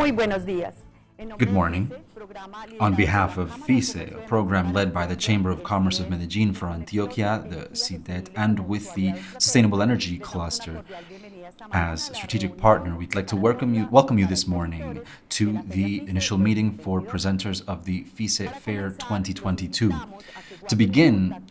Muy buenos días. Good morning. On behalf of FISE, a program led by the Chamber of Commerce of Medellin for Antioquia, the CIDET, and with the Sustainable Energy Cluster as a strategic partner, we'd like to welcome you this morning to the initial meeting for presenters of the FISE Fair 2022. To begin,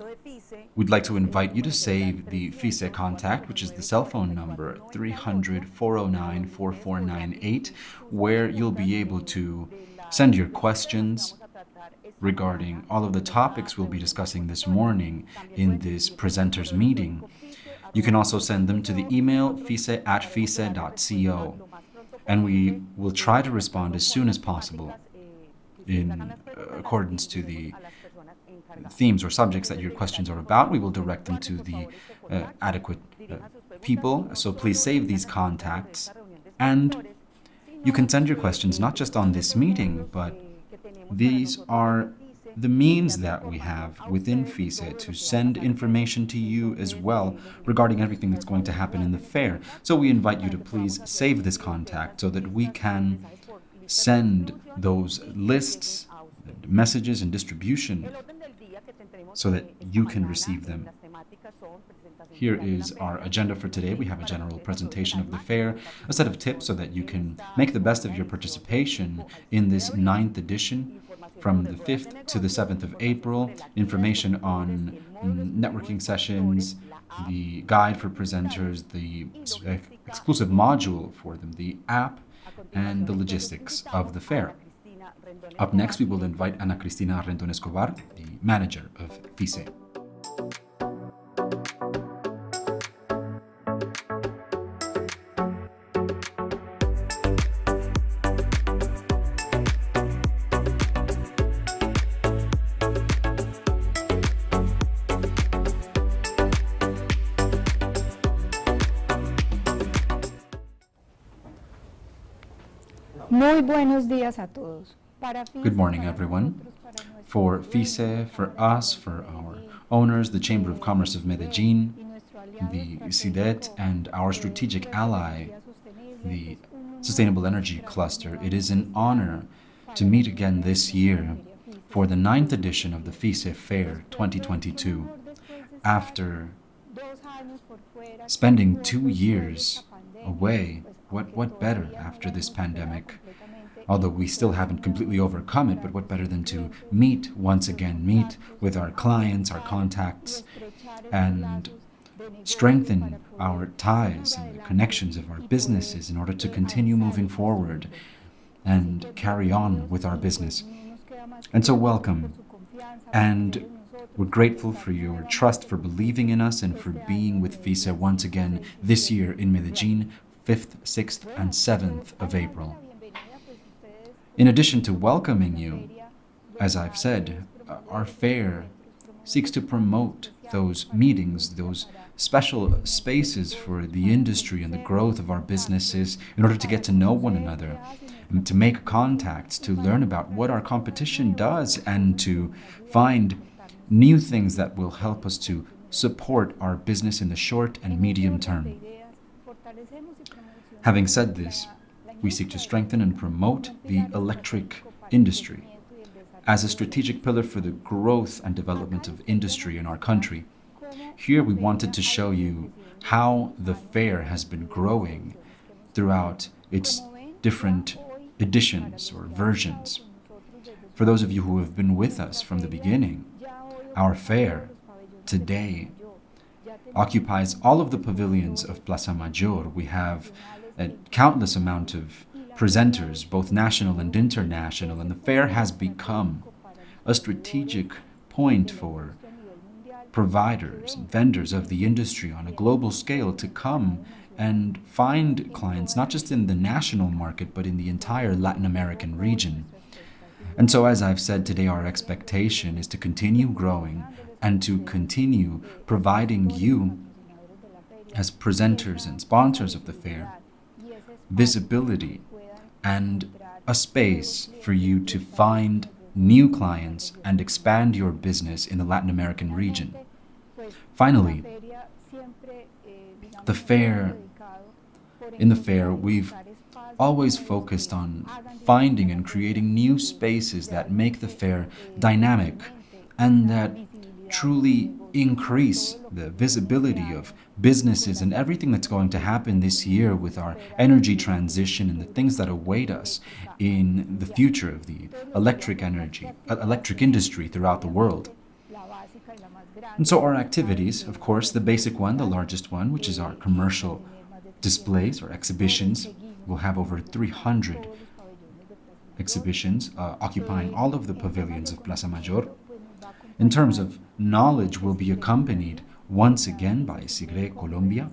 we'd like to invite you to save the FISE contact, which is the cell phone number 300-409-4498, where you'll be able to send your questions regarding all of the topics we'll be discussing this morning in this presenters meeting. You can also send them to the email fise@fise.co, and we will try to respond as soon as possible in accordance to the themes or subjects that your questions are about. We will direct them to the adequate people, so please save these contacts. And you can send your questions not just on this meeting, but these are the means that we have within FISE to send information to you as well regarding everything that's going to happen in the fair. So we invite you to please save this contact so that we can send those lists, messages, and distribution so that you can receive them. Here is our agenda for today. We have a general presentation of the fair, a set of tips so that you can make the best of your participation in this 9th edition from the 5th to the 7th of April, information on networking sessions, the guide for presenters, the exclusive module for them, the app, and the logistics of the fair. Up next, we will invite Ana Cristina Rendón Escobar, the manager of FISE. Muy buenos días a todos. Good morning, everyone. For FISE, for us, for our owners, the Chamber of Commerce of Medellin, the CIDET, and our strategic ally, the Sustainable Energy Cluster, it is an honor to meet again this year for the 9th edition of the FISE Fair 2022. After spending 2 years away, what better after this pandemic? Although we still haven't completely overcome it, but what better than to meet once again, meet with our clients, our contacts, and strengthen our ties and the connections of our businesses in order to continue moving forward and carry on with our business. And so welcome. And we're grateful for your trust, for believing in us, and for being with FISE once again this year in Medellin, 5th, 6th, and 7th of April. In addition to welcoming you, as I've said, our fair seeks to promote those meetings, those special spaces for the industry and the growth of our businesses in order to get to know one another, and to make contacts, to learn about what our competition does, and to find new things that will help us to support our business in the short and medium term. Having said this, we seek to strengthen and promote the electric industry as a strategic pillar for the growth and development of industry in our country. Here we wanted to show you how the fair has been growing throughout its different editions or versions. For those of you who have been with us from the beginning, our fair today occupies all of the pavilions of Plaza Mayor. We have a countless amount of presenters, both national and international, and the fair has become a strategic point for providers and vendors of the industry on a global scale to come and find clients, not just in the national market, but in the entire Latin American region. And so, as I've said today, our expectation is to continue growing and to continue providing you, as presenters and sponsors of the fair, visibility and a space for you to find new clients and expand your business in the Latin American region. Finally, in the fair, we've always focused on finding and creating new spaces that make the fair dynamic and that truly increase the visibility of businesses and everything that's going to happen this year with our energy transition and the things that await us in the future of the electric industry throughout the world. And so our activities, of course, the basic one, the largest one, which is our commercial displays or exhibitions, will have over 300 exhibitions occupying all of the pavilions of Plaza Mayor. In terms of knowledge, will be accompanied once again by SIGRE Colombia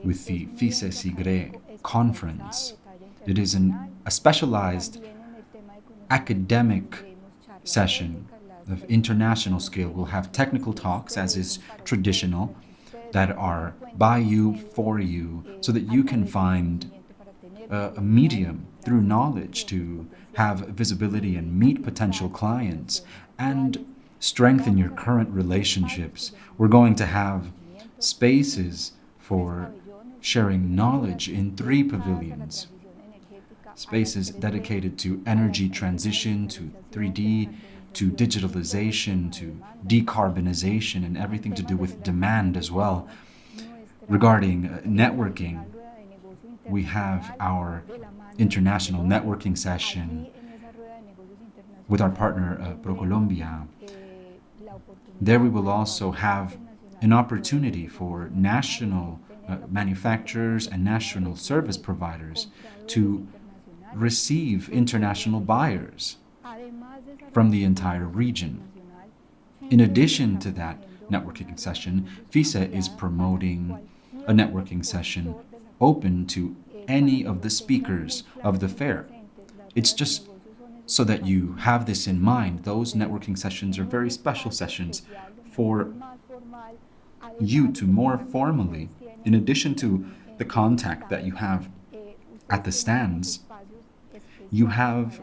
with the FISE SIGRE conference. It is a specialized academic session of international scale. We'll have technical talks, as is traditional, that are by you, for you, so that you can find a medium through knowledge to have visibility and meet potential clients and strengthen your current relationships. We're going to have spaces for sharing knowledge in 3 pavilions. Spaces dedicated to energy transition, to 3D, to digitalization, to decarbonization, and everything to do with demand as well. Regarding networking, we have our international networking session with our partner ProColombia. There we will also have an opportunity for national manufacturers and national service providers to receive international buyers from the entire region. In addition to that networking session, FISE is promoting a networking session open to any of the speakers of the fair. It's just so that you have this in mind. Those networking sessions are very special sessions for you to more formally, in addition to the contact that you have at the stands, you have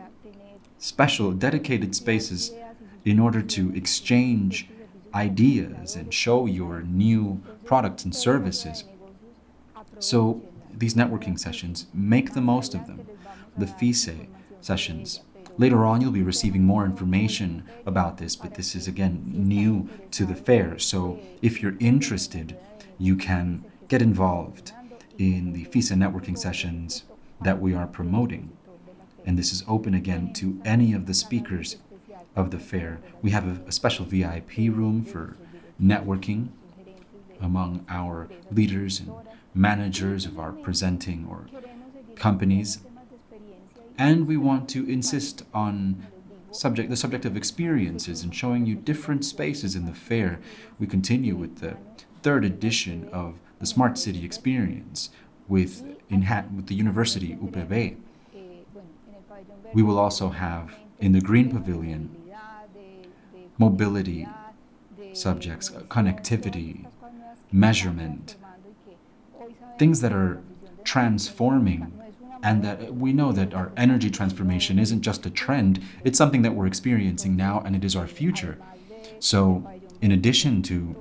special dedicated spaces in order to exchange ideas and show your new products and services. So these networking sessions, make the most of them. The FISE sessions. Later on, you'll be receiving more information about this, but this is again new to the fair. So if you're interested, you can get involved in the FISE networking sessions that we are promoting. And this is open again to any of the speakers of the fair. We have a special VIP room for networking among our leaders and managers of our presenting or companies. And we want to insist on the subject of experiences and showing you different spaces in the fair. We continue with the 3rd edition of the Smart City Experience with the University UPB. We will also have in the Green Pavilion mobility subjects, connectivity, measurement, things that are transforming, and that we know that our energy transformation isn't just a trend, it's something that we're experiencing now and it is our future. So in addition to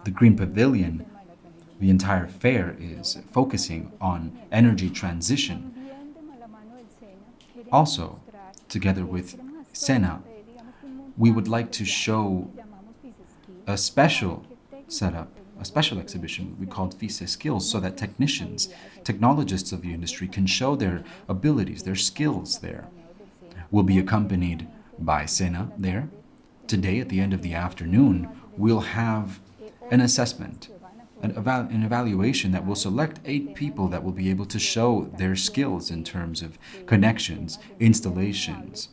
the Green Pavilion, the entire fair is focusing on energy transition. Also, together with SENA, we would like to show a special setup, a special exhibition we called FISE Skills, so that technicians, technologists of the industry can show their abilities, their skills there. We'll be accompanied by SENA there. Today, at the end of the afternoon, we'll have an assessment, an evaluation that will select 8 people that will be able to show their skills in terms of connections, installations,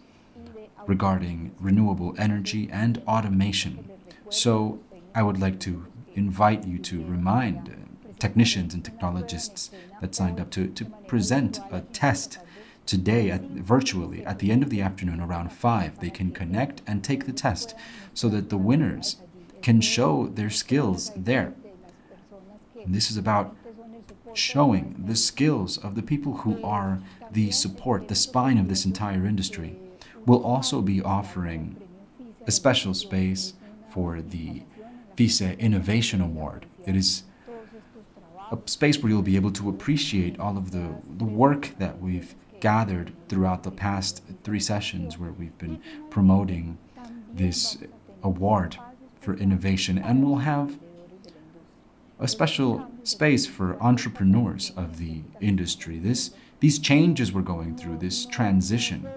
regarding renewable energy and automation. So I would like to invite you to remind technicians and technologists that signed up to present a test today virtually at the end of the afternoon around 5. They can connect and take the test so that the winners can show their skills there. And this is about showing the skills of the people who are the support, the spine of this entire industry. We'll also be offering a special space for the FISE Innovation Award. It is a space where you'll be able to appreciate all of the work that we've gathered throughout the past 3 sessions where we've been promoting this award for innovation. And we'll have a special space for entrepreneurs of the industry. These changes we're going through, this transition,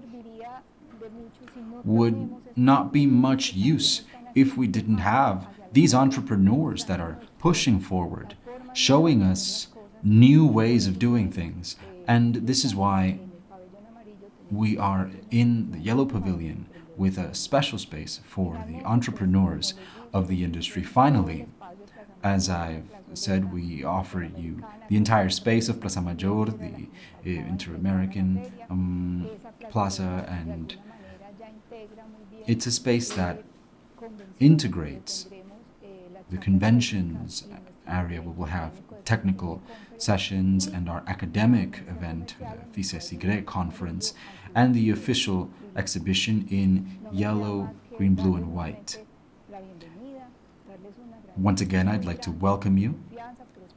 would not be much use if we didn't have these entrepreneurs that are pushing forward, showing us new ways of doing things. And this is why we are in the Yellow Pavilion with a special space for the entrepreneurs of the industry. Finally, as I've said, we offer you the entire space of Plaza Mayor, the Inter-American Plaza, and it's a space that integrates the conventions area. We will have technical sessions and our academic event, the FISE conference, and the official exhibition in yellow, green, blue, and white. Once again, I'd like to welcome you,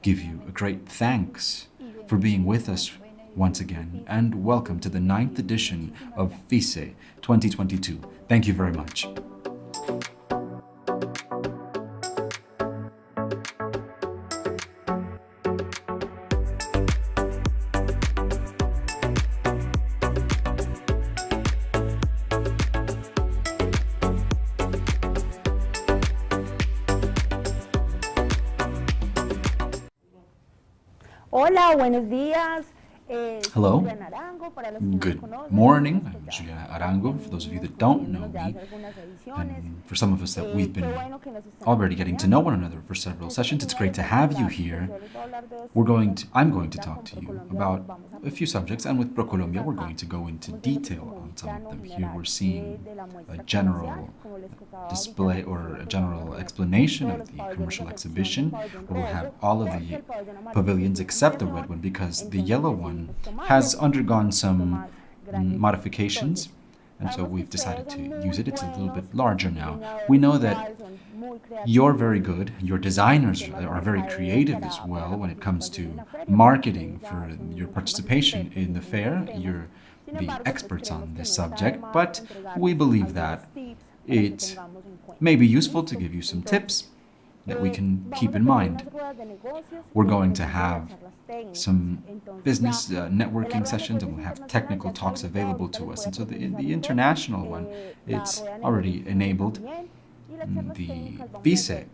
give you a great thanks for being with us once again, and welcome to the 9th edition of FISE 2022. Thank you very much. Hola, buenos días. Hello. Good morning. I'm Juliana Arango. For those of you that don't know me, and for some of us that we've been already getting to know one another for several sessions, it's great to have you here. I'm going to talk to you about a few subjects, and with ProColombia, we're going to go into detail on some of them. Here we're seeing a general display or a general explanation of the commercial exhibition, where we'll have all of the pavilions except the red one, because the yellow one has undergone some modifications, and so we've decided to use it. It's a little bit larger now. We know that you're very good, your designers are very creative as well when it comes to marketing for your participation in the fair. You're the experts on this subject, but we believe that it may be useful to give you some tips that we can keep in mind. We're going to have some business networking sessions, and we'll have technical talks available to us. And so the international one, it's already enabled, the FISE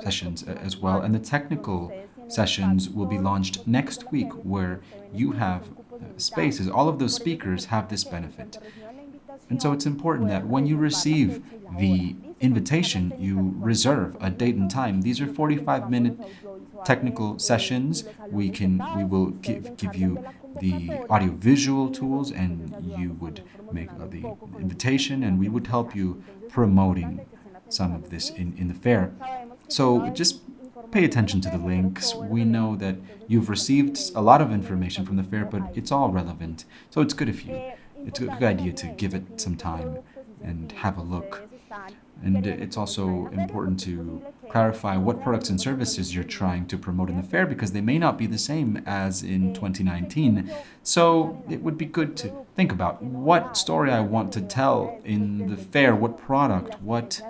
sessions as well, and the technical sessions will be launched next week, where you have spaces. All of those speakers have this benefit. And so it's important that when you receive the invitation, you reserve a date and time. These are 45-minute technical sessions. We will give you the audiovisual tools, and you would make the invitation, and we would help you promoting some of this in the fair. So just pay attention to the links. We know that you've received a lot of information from the fair, but it's all relevant. So it's a good idea to give it some time and have a look. And it's also important to clarify what products and services you're trying to promote in the fair, because they may not be the same as in 2019. So it would be good to think about what story I want to tell in the fair, what product, what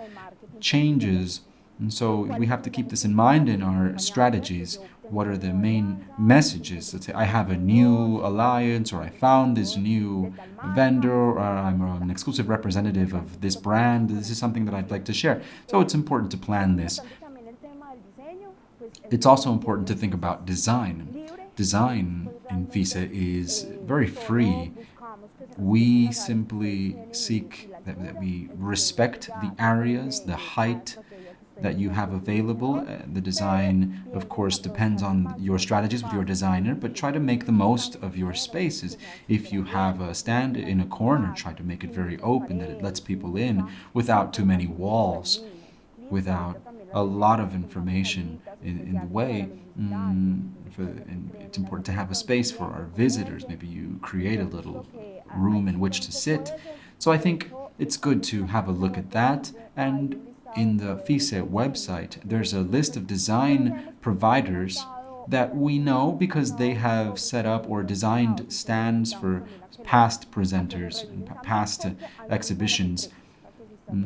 changes. And so we have to keep this in mind in our strategies. What are the main messages? Let's say I have a new alliance, or I found this new vendor, or I'm an exclusive representative of this brand. This is something that I'd like to share. So it's important to plan this. It's also important to think about design. Design in FISE is very free. We simply seek that we respect the areas, the height that you have available. The design, of course, depends on your strategies with your designer, but try to make the most of your spaces. If you have a stand in a corner, try to make it very open, that it lets people in without too many walls, without a lot of information in the way. And it's important to have a space for our visitors. Maybe you create a little room in which to sit. So I think it's good to have a look at that. And in the FISE website, there's a list of design providers that we know because they have set up or designed stands for past presenters and past exhibitions.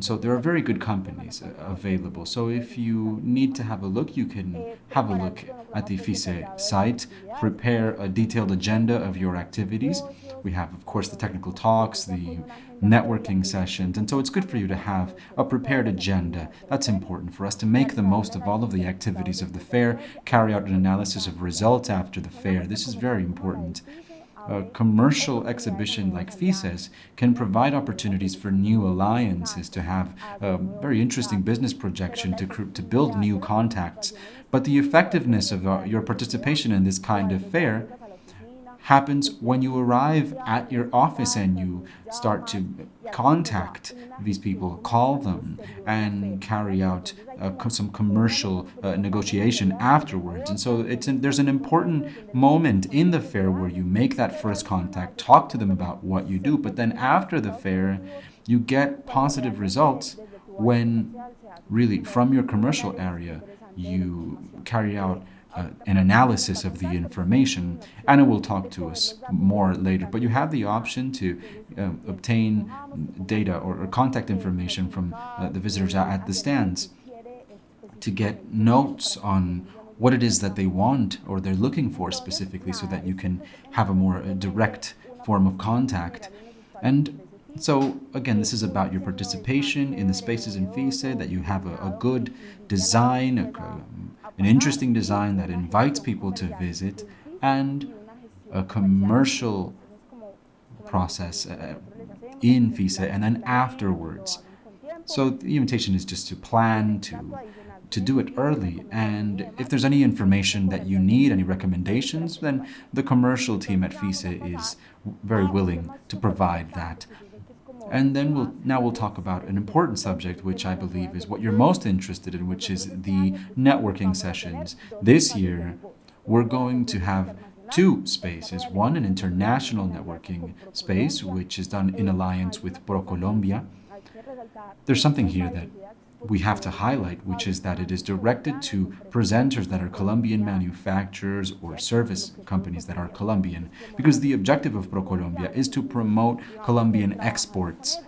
So there are very good companies available. So if you need to have a look, you can have a look at the FISE site, prepare a detailed agenda of your activities. We have, of course, the technical talks, the networking sessions, and so it's good for you to have a prepared agenda. That's important for us to make the most of all of the activities of the fair, carry out an analysis of results after the fair. This is very important. A commercial exhibition like FISES can provide opportunities for new alliances, to have a very interesting business projection, to build new contacts. But the effectiveness of your participation in this kind of fair happens when you arrive at your office and you start to contact these people, call them, and carry out some commercial negotiation afterwards. And so there's an important moment in the fair where you make that first contact, talk to them about what you do, but then after the fair, you get positive results when really from your commercial area you carry out an analysis of the information. Anna will talk to us more later, but you have the option to obtain data or contact information from the visitors at the stands, to get notes on what it is that they want or they're looking for specifically, so that you can have a more direct form of contact. And so, again, this is about your participation in the spaces in FISE, that you have a good design, an interesting design that invites people to visit, and a commercial process in FISE, and then afterwards. So the invitation is just to plan, to do it early, and if there's any information that you need, any recommendations, then the commercial team at FISE is very willing to provide that. And then we'll talk about an important subject, which I believe is what you're most interested in, which is the networking sessions. This year, we're going to have two spaces. One, an international networking space, which is done in alliance with ProColombia. There's something here that we have to highlight, which is that it is directed to presenters that are Colombian manufacturers or service companies that are Colombian, because the objective of ProColombia is to promote Colombian exports.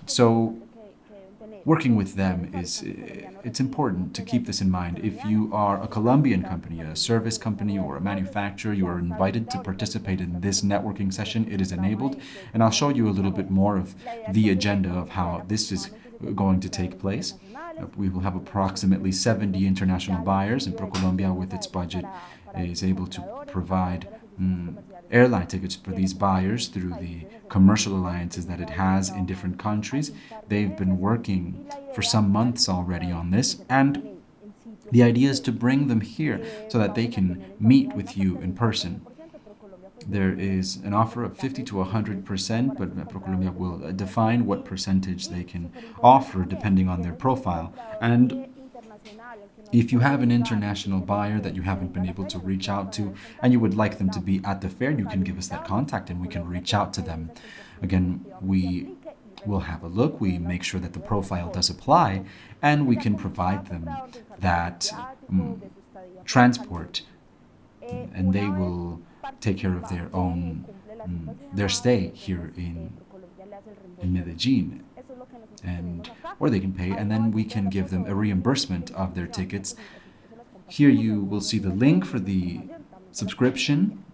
So working with them it's important to keep this in mind. If you are a Colombian company, a service company, or a manufacturer, you are invited to participate in this networking session. It is enabled, and I'll show you a little bit more of the agenda of how this is going to take place. We will have approximately 70 international buyers, and ProColombia, with its budget, is able to provide airline tickets for these buyers through the commercial alliances that it has in different countries. They've been working for some months already on this, and the idea is to bring them here so that they can meet with you in person. There is an offer of 50 to 100%, but ProColombia will define what percentage they can offer depending on their profile. And if you have an international buyer that you haven't been able to reach out to and you would like them to be at the fair, you can give us that contact and we can reach out to them. Again, we will have a look, we make sure that the profile does apply, and we can provide them that transport, and they will take care of their own their stay here in Medellin, and or they can pay, and then we can give them a reimbursement of their tickets. Here you will see the link for the subscription,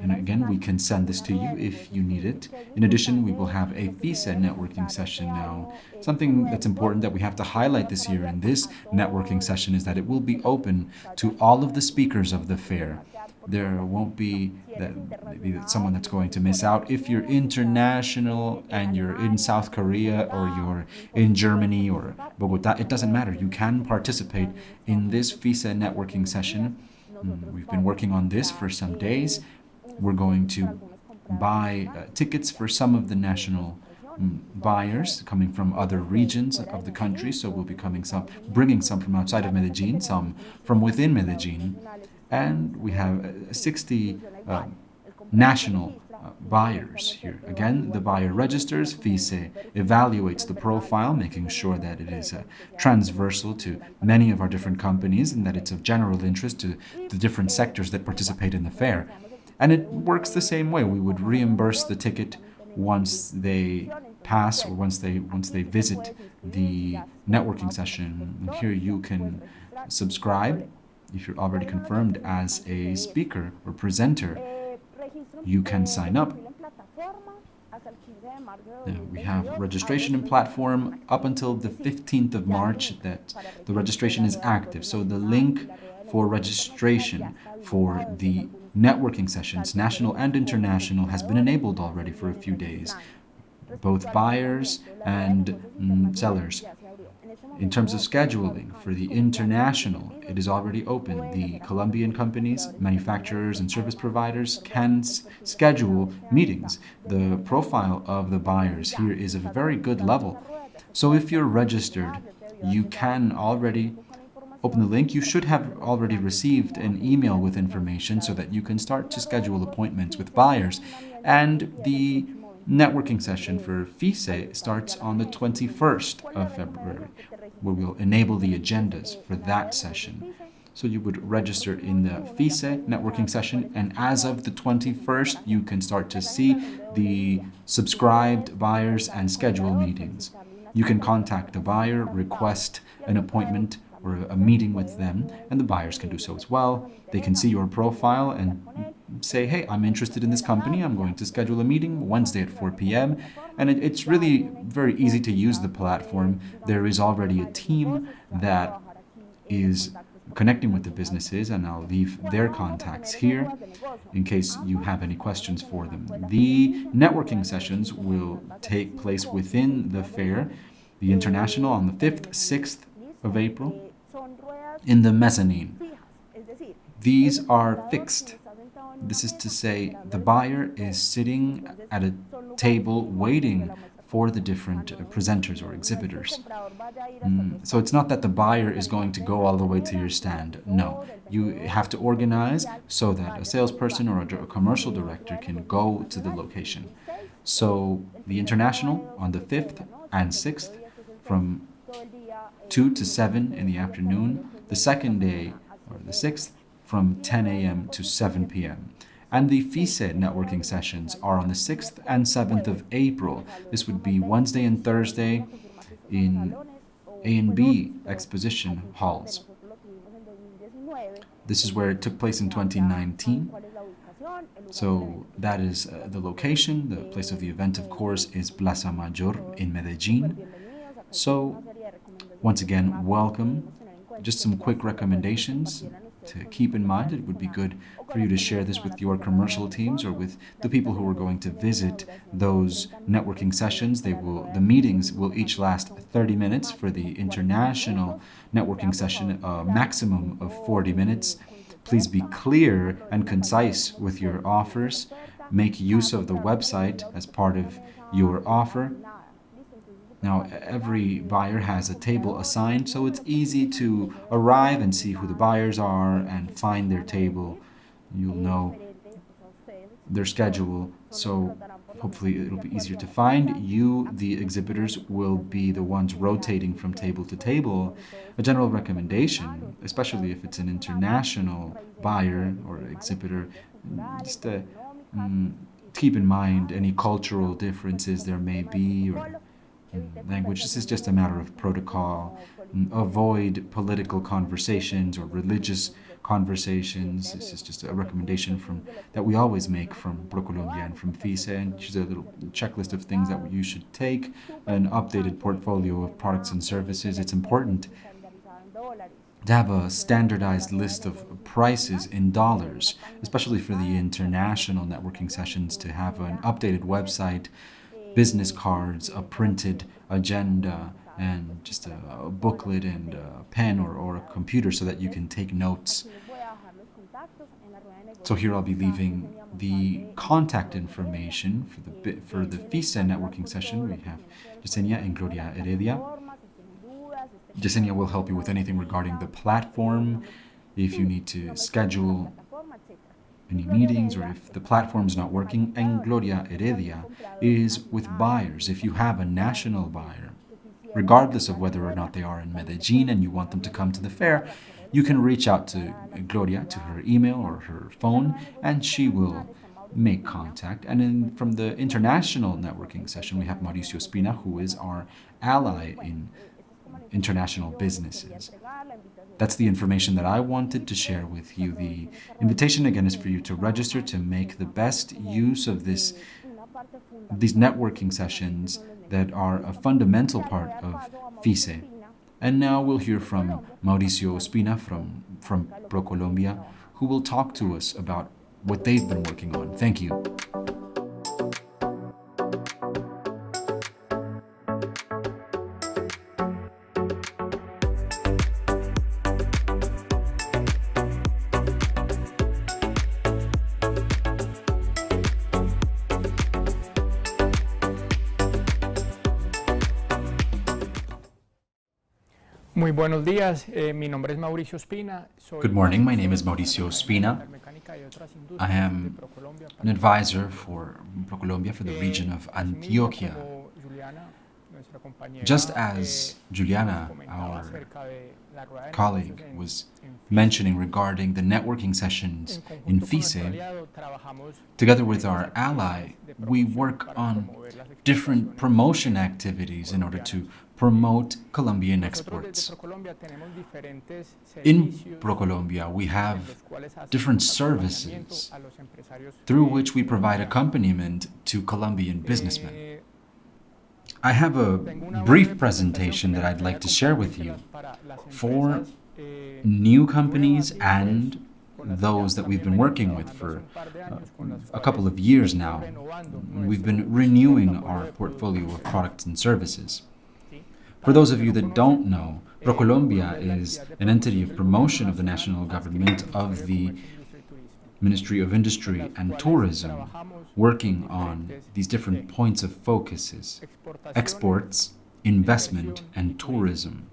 and again we can send this to you if you need it. In addition, we will have a FISE networking session now. Something that's important that we have to highlight this year in this networking session is that it will be open to all of the speakers of the fair. There won't be someone that's going to miss out. If you're international and you're in South Korea or you're in Germany or Bogota, it doesn't matter. You can participate in this FISE networking session. We've been working on this for some days. We're going to buy tickets for some of the national buyers coming from other regions of the country. So we'll be bringing some from outside of Medellin, some from within Medellin. And we have 60 national buyers here. Again, the buyer registers, FISE evaluates the profile, making sure that it is transversal to many of our different companies and that it's of general interest to the different sectors that participate in the fair. And it works the same way. We would reimburse the ticket once they pass or once they visit the networking session. And here you can subscribe if you're already confirmed as a speaker or presenter. You can sign up. We have registration and platform up until the 15th of March that the registration is active. So the link for registration for the networking sessions, national and international, has been enabled already for a few days. Both buyers and sellers. In terms of scheduling, for the international, it is already open. The Colombian companies, manufacturers, and service providers can schedule meetings. The profile of the buyers here is of a very good level. So if you're registered, you can already open the link. You should have already received an email with information so that you can start to schedule appointments with buyers. And the networking session for FISE starts on the 21st of February, where we'll enable the agendas for that session. So you would register in the FISE networking session, and as of the 21st, you can start to see the subscribed buyers and schedule meetings. You can contact the buyer, request an appointment or a meeting with them, and the buyers can do so as well. They can see your profile and say, hey, I'm interested in this company. I'm going to schedule a meeting Wednesday at 4 p.m. And it's really very easy to use the platform. There is already a team that is connecting with the businesses, and I'll leave their contacts here in case you have any questions for them. The networking sessions will take place within the fair, the international, on the 5th, 6th of April, in the mezzanine. These are fixed. This is to say, the buyer is sitting at a table waiting for the different presenters or exhibitors. So it's not that the buyer is going to go all the way to your stand. No, you have to organize so that a salesperson or a commercial director can go to the location. So the international on the 5th and 6th from 2 to 7 in the afternoon. The second day, or the 6th, from 10 a.m. to 7 p.m. And the FISE networking sessions are on the 6th and 7th of April. This would be Wednesday and Thursday in A and B exposition halls. This is where it took place in 2019. So that is the location. The place of the event, of course, is Plaza Mayor in Medellin. So once again, welcome. Just some quick recommendations to keep in mind. It would be good for you to share this with your commercial teams or with the people who are going to visit those networking sessions. The meetings will each last 30 minutes. For the international networking session, a maximum of 40 minutes. Please be clear and concise with your offers. Make use of the website as part of your offer. Now, every buyer has a table assigned, so it's easy to arrive and see who the buyers are and find their table. You'll know their schedule, so hopefully it'll be easier to find. You, the exhibitors, will be the ones rotating from table to table. A general recommendation, especially if it's an international buyer or exhibitor, just to keep in mind any cultural differences there may be, or language. This is just a matter of protocol. Avoid political conversations or religious conversations. This is just a recommendation that we always make from ProColombia and from FISE, and just a little checklist of things that you should take. An updated portfolio of products and services. It's important to have a standardized list of prices in dollars, especially for the international networking sessions, to have an updated website, business cards, a printed agenda, and just a booklet and a pen or a computer so that you can take notes. So here I'll be leaving the contact information for the FISE networking session. We have Yesenia and Gloria Heredia. Yesenia will help you with anything regarding the platform, if you need to schedule any meetings or if the platform's not working. And Gloria Heredia is with buyers. If you have a national buyer, regardless of whether or not they are in Medellin and you want them to come to the fair, you can reach out to Gloria, to her email or her phone, and she will make contact. And from the international networking session, we have Mauricio Spina, who is our ally in international businesses. That's the information that I wanted to share with you. The invitation again is for you to register to make the best use of these networking sessions that are a fundamental part of FISE. And now we'll hear from Mauricio Spina from ProColombia, who will talk to us about what they've been working on. Thank you. Muy buenos días, mi nombre es Mauricio Spina. Good morning, my name is Mauricio Spina. I am an advisor for ProColombia for the region of Antioquia. Just as Juliana, our colleague, was mentioning regarding the networking sessions in FISE, together with our ally, we work on different promotion activities in order to promote Colombian exports. In ProColombia, we have different services through which we provide accompaniment to Colombian businessmen. I have a brief presentation that I'd like to share with you for new companies and those that we've been working with for a couple of years now. We've been renewing our portfolio of products and services. For those of you that don't know, ProColombia is an entity of promotion of the national government of the Ministry of Industry and Tourism, working on these different points of focuses: exports, investment, and tourism.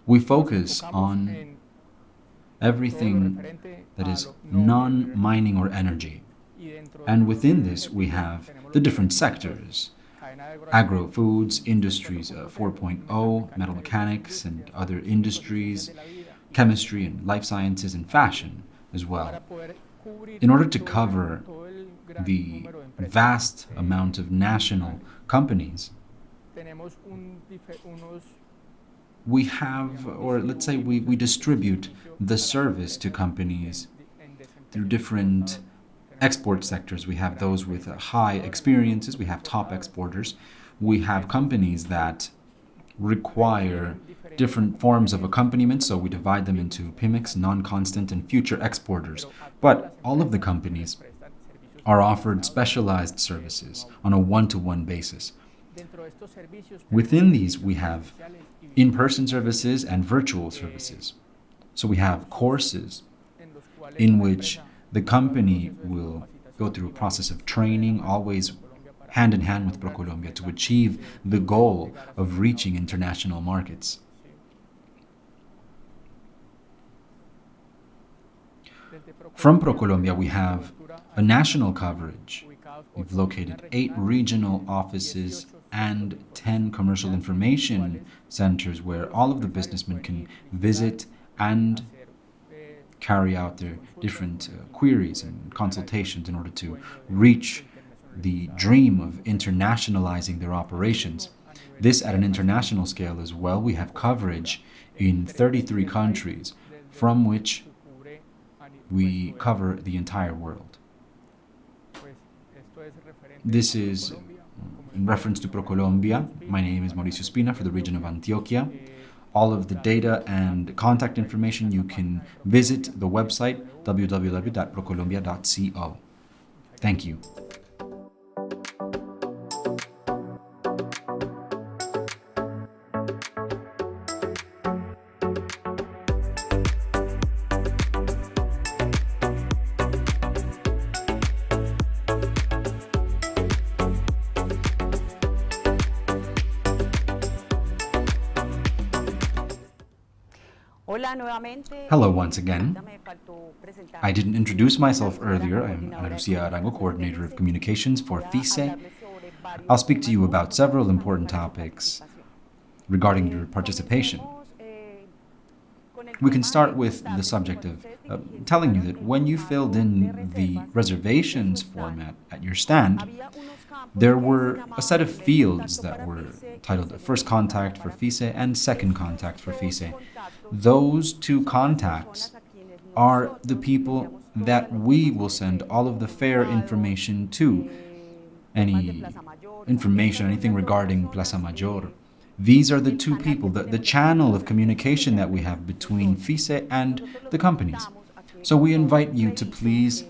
We focus on everything that is non-mining or energy. And within this, we have the different sectors: agro-foods, industries 4.0, metal mechanics and other industries, chemistry and life sciences, and fashion as well. In order to cover the vast amount of national companies, we have, or let's say we distribute the service to companies through different export sectors. We have those with high experiences, we have top exporters, we have companies that require different forms of accompaniment, so we divide them into PYMEX, non-constant, and future exporters. But all of the companies are offered specialized services on a one-to-one basis. Within these, we have in-person services and virtual services. So we have courses in which the company will go through a process of training, always hand in hand with ProColombia, to achieve the goal of reaching international markets. From ProColombia, we have a national coverage. We've located 8 regional offices and 10 commercial information centers where all of the businessmen can visit and carry out their different queries and consultations in order to reach the dream of internationalizing their operations. This at an international scale as well. We have coverage in 33 countries, from which we cover the entire world. This is in reference to ProColombia. My name is Mauricio Spina for the region of Antioquia. All of the data and contact information, you can visit the website www.procolombia.co. Thank you. Hola nuevamente. Hello once again. I didn't introduce myself earlier. I'm Ana Lucia Arango, Coordinator of Communications for FISE. I'll speak to you about several important topics regarding your participation. We can start with the subject of telling you that when you filled in the reservations format at your stand, there were a set of fields that were titled First Contact for FISE and Second Contact for FISE. Those two contacts are the people that we will send all of the fair information to. Any information, anything regarding Plaza Mayor. These are the two people, the channel of communication that we have between FISE and the companies. So we invite you to please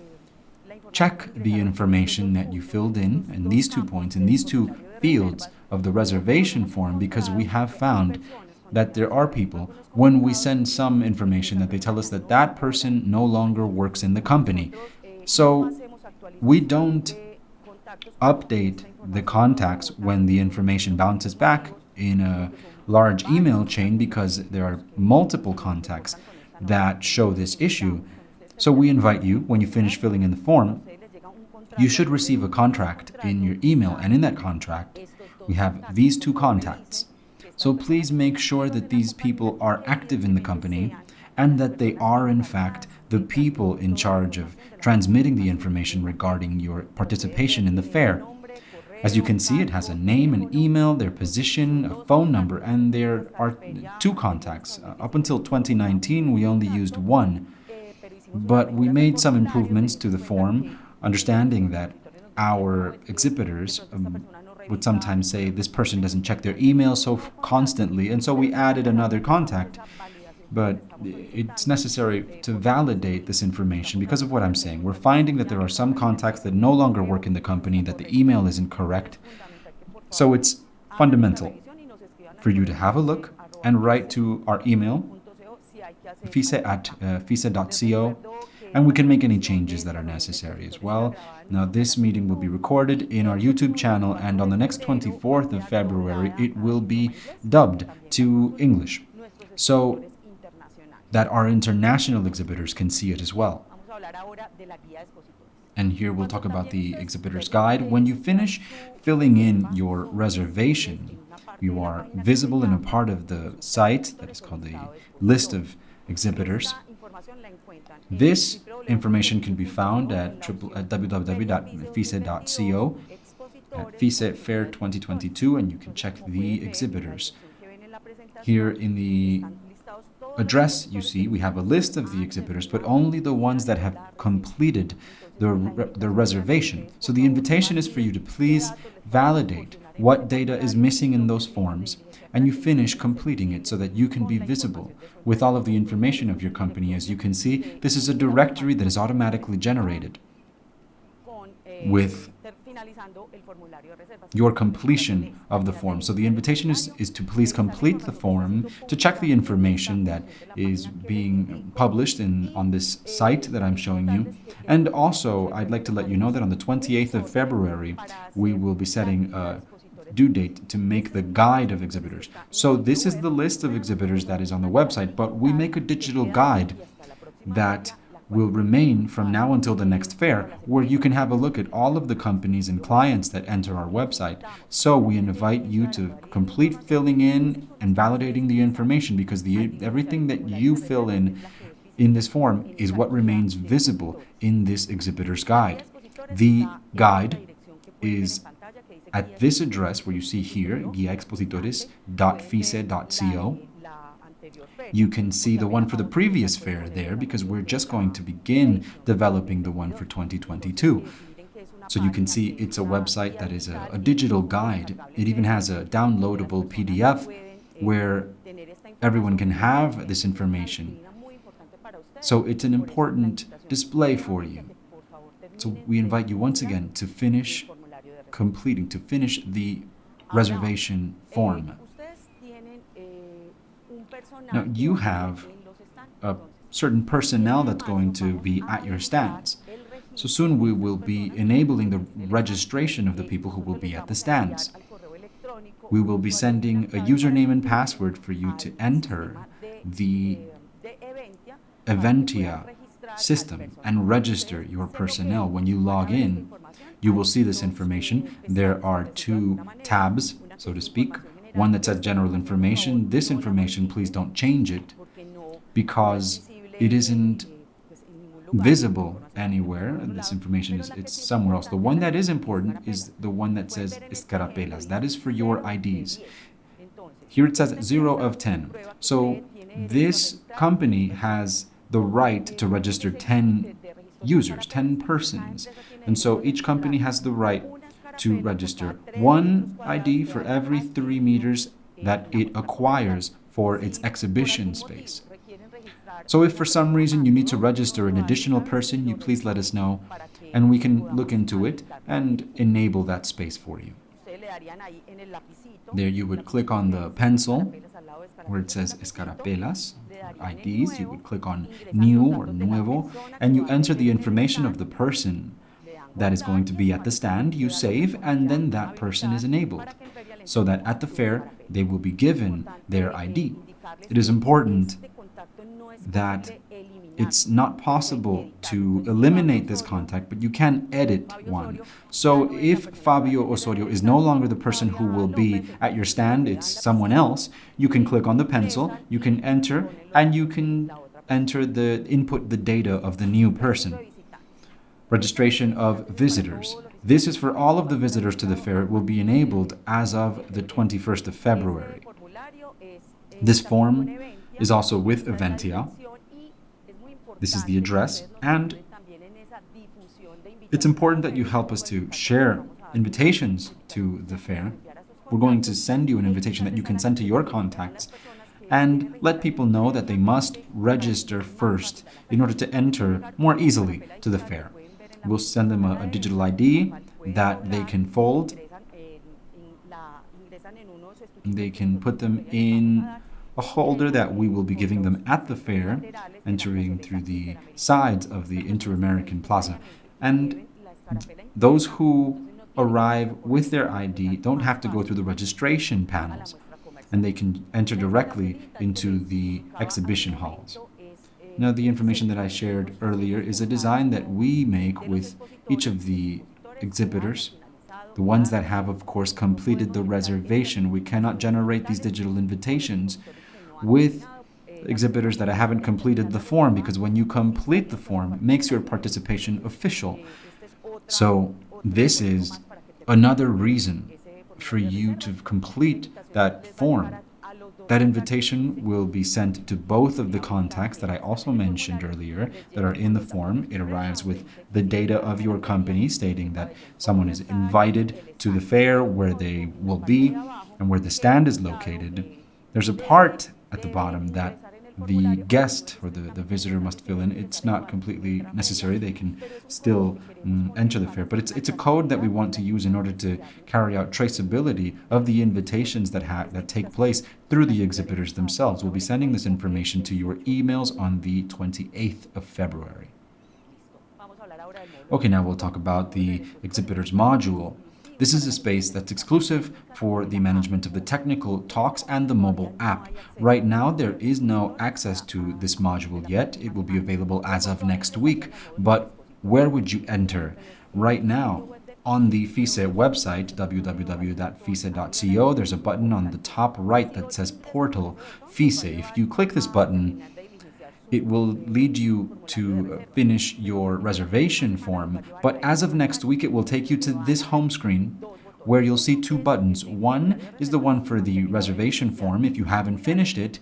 check the information that you filled in these 2 points, in these two fields of the reservation form, because we have found that there are people, when we send some information, that they tell us that that person no longer works in the company. So we don't update the contacts when the information bounces back in a large email chain, because there are multiple contacts that show this issue. So we invite you, when you finish filling in the form, you should receive a contract in your email, and in that contract we have these two contacts. So please make sure that these people are active in the company and that they are in fact the people in charge of transmitting the information regarding your participation in the fair. As you can see, it has a name, an email, their position, a phone number, and there are two contacts. Up until 2019, we only used one, but we made some improvements to the form, understanding that our exhibitors would sometimes say this person doesn't check their email so constantly, and so we added another contact. But it's necessary to validate this information because of what I'm saying. We're finding that there are some contacts that no longer work in the company, that the email isn't correct. So it's fundamental for you to have a look and write to our email, fise@fise.co, and we can make any changes that are necessary as well. Now, this meeting will be recorded in our YouTube channel, and on the next 24th of February, it will be dubbed to English, so that our international exhibitors can see it as well. And here we'll talk about the exhibitor's guide. When you finish filling in your reservation, you are visible in a part of the site that is called a list of exhibitors. This information can be found at www.fise.co, at FISE Fair 2022, and you can check the exhibitors. Here in the address, you see, we have a list of the exhibitors, but only the ones that have completed their reservation. So the invitation is for you to please validate what data is missing in those forms, and you finish completing it so that you can be visible with all of the information of your company. As you can see, this is a directory that is automatically generated with your completion of the form. So the invitation is to please complete the form, to check the information that is being published on this site that I'm showing you. And also, I'd like to let you know that on the 28th of February, we will be setting a due date to make the guide of exhibitors. So this is the list of exhibitors that is on the website, but we make a digital guide that will remain from now until the next fair, where you can have a look at all of the companies and clients that enter our website. So we invite you to complete filling in and validating the information, because everything that you fill in this form is what remains visible in this exhibitor's guide. The guide is at this address where you see here, guiaexpositores.fise.co. You can see the one for the previous fair there, because we're just going to begin developing the one for 2022. So you can see it's a website that is a digital guide. It even has a downloadable PDF where everyone can have this information. So it's an important display for you. So we invite you once again to finish the reservation form. Now, you have a certain personnel that's going to be at your stands. So soon we will be enabling the registration of the people who will be at the stands. We will be sending a username and password for you to enter the Eventia system and register your personnel. When you log in, you will see this information. There are two tabs, so to speak. One that says general information. This information, please don't change it because it isn't visible anywhere. This information it's somewhere else. The one that is important is the one that says escarapelas. That is for your IDs. Here it says 0 of 10. So this company has the right to register 10 users, 10 persons. And so each company has the right to register one ID for every 3 meters that it acquires for its exhibition space. So if for some reason you need to register an additional person, you please let us know, and we can look into it and enable that space for you. There you would click on the pencil where it says escarapelas, IDs. You would click on new or nuevo, and you enter the information of the person that is going to be at the stand. You save, and then that person is enabled, so that at the fair they will be given their ID. It is important that it's not possible to eliminate this contact, but you can edit one. So if Fabio Osorio is no longer the person who will be at your stand, it's someone else, you can click on the pencil, you can enter, and you can input the data of the new person. Registration of visitors. This is for all of the visitors to the fair. It will be enabled as of the 21st of February. This form is also with Eventia. This is the address, and it's important that you help us to share invitations to the fair. We're going to send you an invitation that you can send to your contacts and let people know that they must register first in order to enter more easily to the fair. We'll send them a digital ID that they can fold. They can put them in a holder that we will be giving them at the fair, entering through the sides of the Inter-American Plaza. And those who arrive with their ID don't have to go through the registration panels, and they can enter directly into the exhibition halls. Now, the information that I shared earlier is a design that we make with each of the exhibitors. The ones that have, of course, completed the reservation. We cannot generate these digital invitations with exhibitors that haven't completed the form, because when you complete the form, it makes your participation official. So this is another reason for you to complete that form. That invitation will be sent to both of the contacts that I also mentioned earlier that are in the form. It arrives with the data of your company stating that someone is invited to the fair, where they will be, and where the stand is located. There's a part at the bottom that the guest or the visitor must fill in. It's not completely necessary. They can still enter the fair. But it's a code that we want to use in order to carry out traceability of the invitations that take place through the exhibitors themselves. We'll be sending this information to your emails on the 28th of February. Okay, now we'll talk about the exhibitors module. This is a space that's exclusive for the management of the technical talks and the mobile app. Right now, there is no access to this module yet. It will be available as of next week. But where would you enter? Right now, on the FISE website, www.fise.co, there's a button on the top right that says Portal FISE. If you click this button, it will lead you to finish your reservation form, but as of next week, it will take you to this home screen where you'll see two buttons. One is the one for the reservation form if you haven't finished it,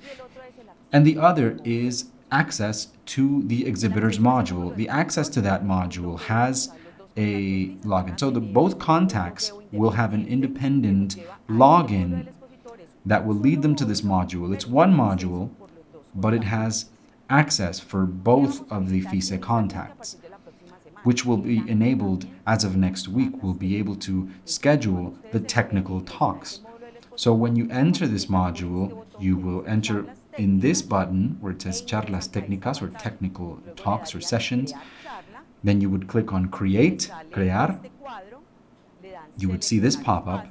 and the other is access to the exhibitors module. The access to that module has a login. So both contacts will have an independent login that will lead them to this module. It's one module, but it has access for both of the FISE contacts, which will be enabled as of next week. We'll be able to schedule the technical talks. So when you enter this module, you will enter in this button where it says Charlas Técnicas, or technical talks or sessions. Then you would click on Create, Crear. You would see this pop up.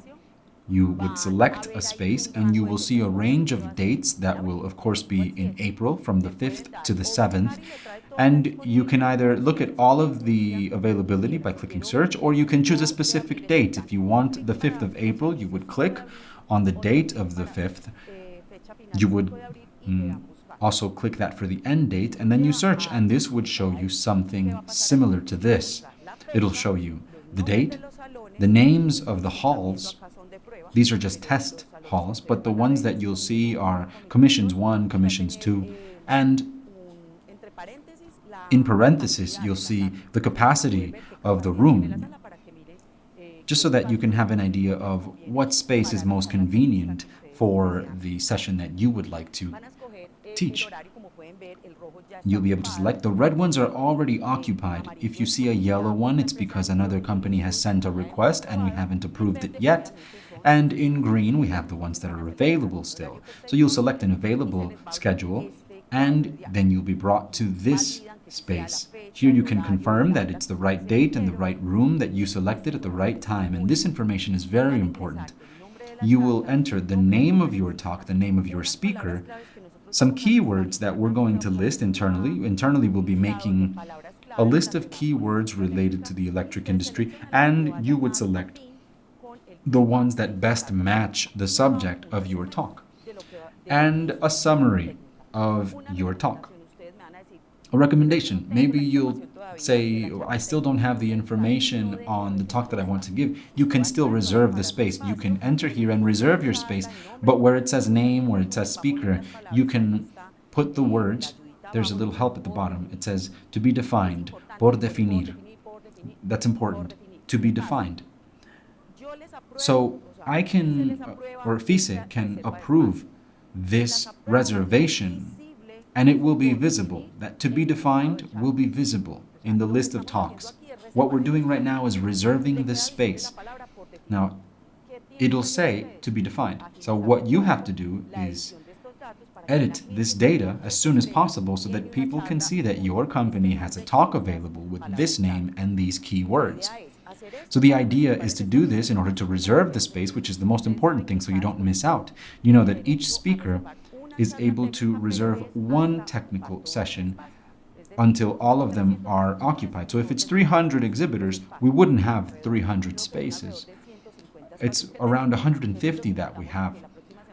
You would select a space, and you will see a range of dates that will, of course, be in April from the 5th to the 7th. And you can either look at all of the availability by clicking search, or you can choose a specific date. If you want the 5th of April, you would click on the date of the 5th. You would also click that for the end date, and then you search, and this would show you something similar to this. It'll show you the date, the names of the halls. These are just test halls, but the ones that you'll see are commissions 1, commissions 2, and in parentheses, you'll see the capacity of the room, just so that you can have an idea of what space is most convenient for the session that you would like to teach. You'll be able to select. The red ones are already occupied. If you see a yellow one, it's because another company has sent a request and we haven't approved it yet. And in green, we have the ones that are available still. So you'll select an available schedule, and then you'll be brought to this space. Here you can confirm that it's the right date and the right room that you selected at the right time, and this information is very important. You will enter the name of your talk, the name of your speaker, some keywords that we're going to list internally. Internally, we'll be making a list of keywords related to the electric industry, and you would select the ones that best match the subject of your talk, and a summary of your talk. A recommendation. Maybe you'll say, I still don't have the information on the talk that I want to give. You can still reserve the space. You can enter here and reserve your space, but where it says name, where it says speaker, you can put the words. There's a little help at the bottom. It says, to be defined, por definir. That's important, to be defined. So I can, or FISE can approve this reservation, and it will be visible. That to be defined will be visible in the list of talks. What we're doing right now is reserving this space. Now, it'll say to be defined. So what you have to do is edit this data as soon as possible so that people can see that your company has a talk available with this name and these keywords. So the idea is to do this in order to reserve the space, which is the most important thing so you don't miss out. You know that each speaker is able to reserve one technical session until all of them are occupied. So if it's 300 exhibitors, we wouldn't have 300 spaces. It's around 150 that we have.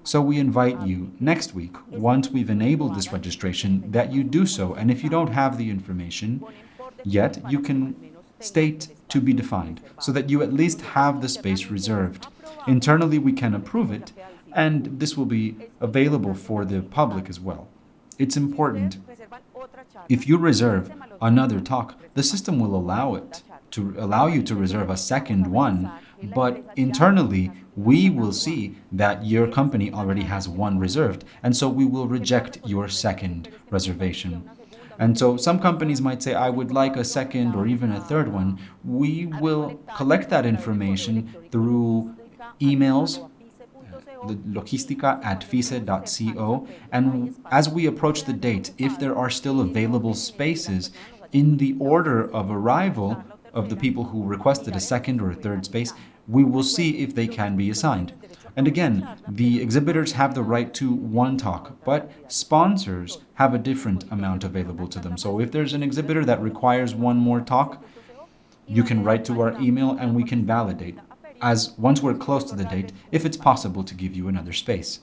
So we invite you next week, once we've enabled this registration, that you do so. And if you don't have the information yet, you can state to be defined, so that you at least have the space reserved. Internally, we can approve it, and this will be available for the public as well. It's important. If you reserve another talk, the system will allow you to reserve a second one, but internally, we will see that your company already has one reserved, and so we will reject your second reservation. And so some companies might say, I would like a second or even a third one. We will collect that information through emails, logistica@fise.co, and as we approach the date, if there are still available spaces in the order of arrival of the people who requested a second or a third space, we will see if they can be assigned. And again, the exhibitors have the right to one talk, but sponsors have a different amount available to them. So if there's an exhibitor that requires one more talk, you can write to our email and we can validate, as once we're close to the date, if it's possible to give you another space.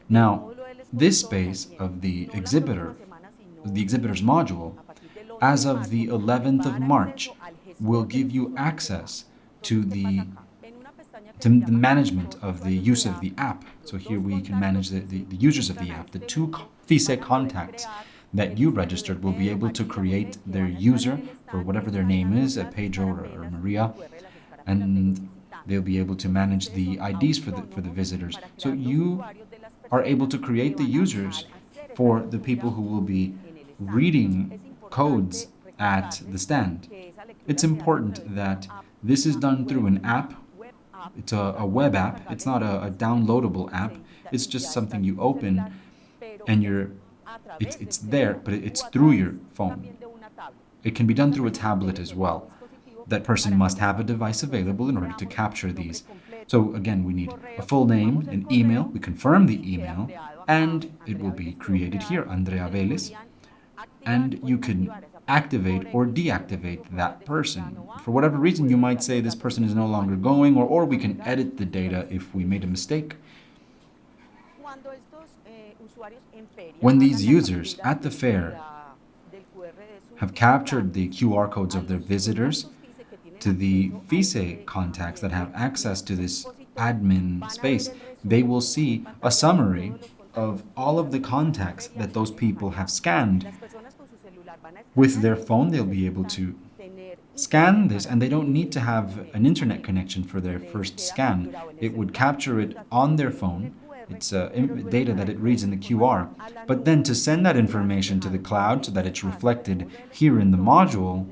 Now, this space of the exhibitor's module, as of the 11th of March, will give you access to the management of the use of the app. So here we can manage the users of the app. The two FISE contacts that you registered will be able to create their user for whatever their name is, Pedro or Maria, and they'll be able to manage the IDs for the visitors. So you are able to create the users for the people who will be reading codes at the stand. It's important that this is done through an app. It's a web app. It's not a downloadable app. It's just something you open and it's there, but it's through your phone. It can be done through a tablet as well. That person must have a device available in order to capture these. So again, we need a full name, an email. We confirm the email, and it will be created here, Andrea Vélez. and you can activate or deactivate that person. For whatever reason, you might say this person is no longer going, or we can edit the data if we made a mistake. When these users at the fair have captured the QR codes of their visitors to the FISE contacts that have access to this admin space, they will see a summary of all of the contacts that those people have scanned. With their phone, they'll be able to scan this, and they don't need to have an internet connection for their first scan. It would capture it on their phone. It's data that it reads in the QR. But then to send that information to the cloud so that it's reflected here in the module,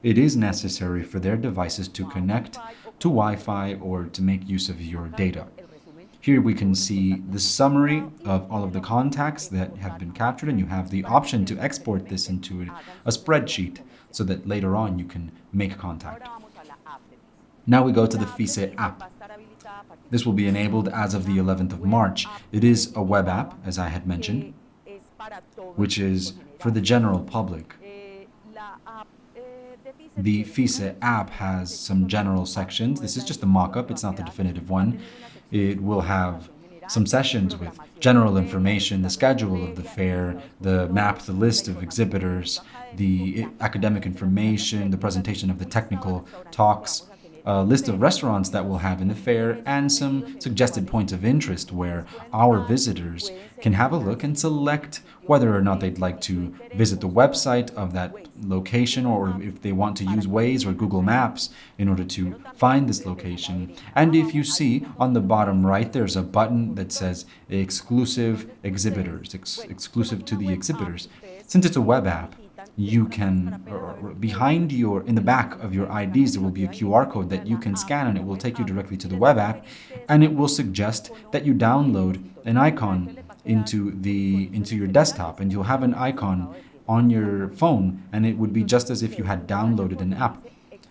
it is necessary for their devices to connect to Wi-Fi or to make use of your data. Here we can see the summary of all of the contacts that have been captured, and you have the option to export this into a spreadsheet so that later on you can make contact. Now we go to the FISE app. This will be enabled as of the 11th of March. It is a web app, as I had mentioned, which is for the general public. The FISE app has some general sections. This is just a mock-up, it's not the definitive one. It will have some sessions with general information, the schedule of the fair, the map, the list of exhibitors, the academic information, the presentation of the technical talks, a list of restaurants that we'll have in the fair, and some suggested points of interest where our visitors can have a look and select whether or not they'd like to visit the website of that location, or if they want to use Waze or Google Maps in order to find this location. And if you see on the bottom right, there's a button that says exclusive exhibitors, exclusive to the exhibitors. Since it's a web app, you can, behind your, in the back of your IDs, there will be a QR code that you can scan, and it will take you directly to the web app, and it will suggest that you download an icon into your desktop, and you'll have an icon on your phone, and it would be just as if you had downloaded an app.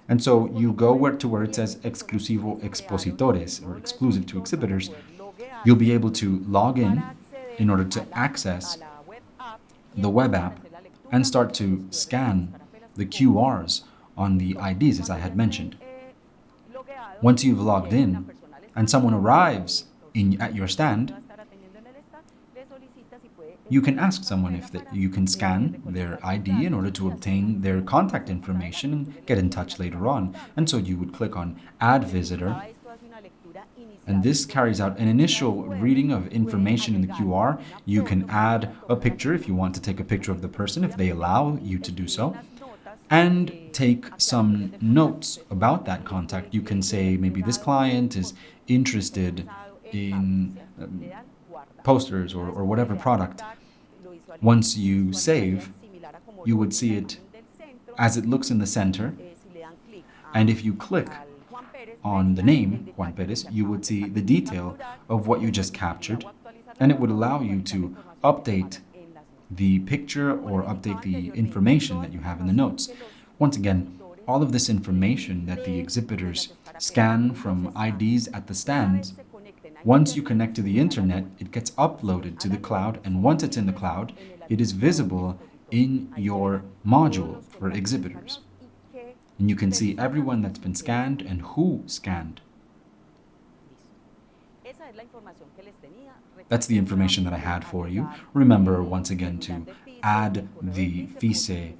And so you go to where it says Exclusivo Expositores, or exclusive to exhibitors. You'll be able to log in order to access the web app and start to scan the QRs on the IDs, as I had mentioned. Once you've logged in and someone arrives at your stand, you can ask someone if you can scan their ID in order to obtain their contact information and get in touch later on. And so you would click on Add Visitor, and this carries out an initial reading of information in the QR. You can add a picture if you want to take a picture of the person, if they allow you to do so, and take some notes about that contact. You can say maybe this client is interested in posters or whatever product. Once you save, you would see it as it looks in the center, and if you click on the name, Juan Perez, you would see the detail of what you just captured, and it would allow you to update the picture or update the information that you have in the notes. Once again, all of this information that the exhibitors scan from IDs at the stands, once you connect to the internet, it gets uploaded to the cloud, and once it's in the cloud, it is visible in your module for exhibitors. And you can see everyone that's been scanned and who scanned. That's the information that I had for you. Remember, once again, to add the FISE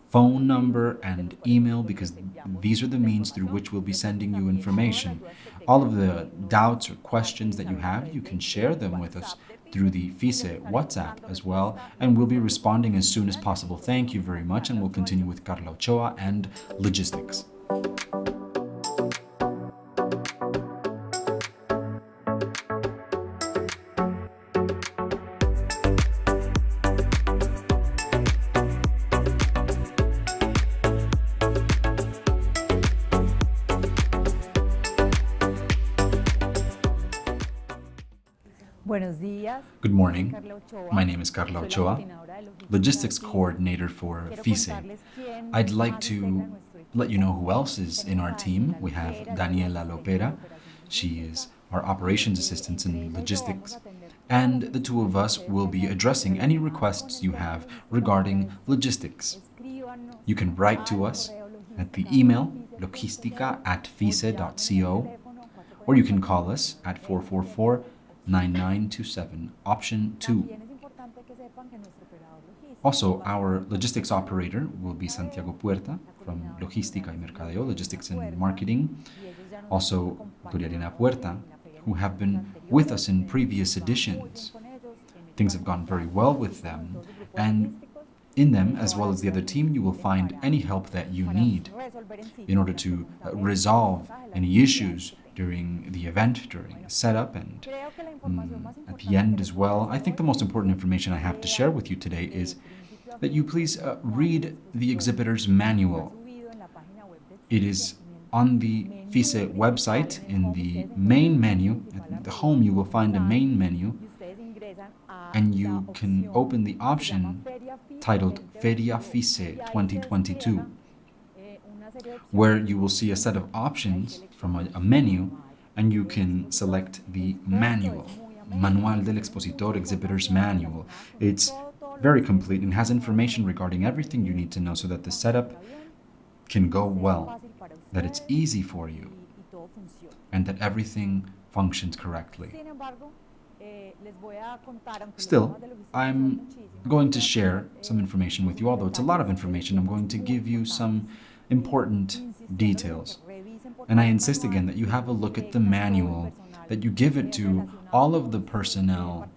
phone number and email, because these are the means through which we'll be sending you information. All of the doubts or questions that you have, you can share them with us through the FISE WhatsApp as well, and we'll be responding as soon as possible. Thank you very much, and we'll continue with Carla Ochoa and logistics. Good morning. My name is Carla Ochoa, Logistics Coordinator for FISE. I'd like to let you know who else is in our team. We have Daniela Lopera. She is our Operations Assistant in Logistics. and the two of us will be addressing any requests you have regarding logistics. You can write to us at the email logistica@fise.co, or you can call us at 444-9927, option 2. Also, our logistics operator will be Santiago Puerta from Logística y Mercadeo, Logistics and Marketing. Also, Gloriana Puerta, who have been with us in previous editions. Things have gone very well with them, and in them, as well as the other team, you will find any help that you need in order to resolve any issues during the event, during the setup, and at the end as well. I think the most important information I have to share with you today is that you please read the exhibitor's manual. It is on the FISE website. In the main menu, at the home, you will find a main menu, and you can open the option titled Feria FISE 2022, where you will see a set of options from a menu, and you can select the manual, Manual del Expositor, Exhibitor's Manual. It's very complete and has information regarding everything you need to know so that the setup can go well, that it's easy for you, and that everything functions correctly. Still, I'm going to share some information with you. Although it's a lot of information, I'm going to give you some important details. And I insist again that you have a look at the manual, that you give it to all of the personnel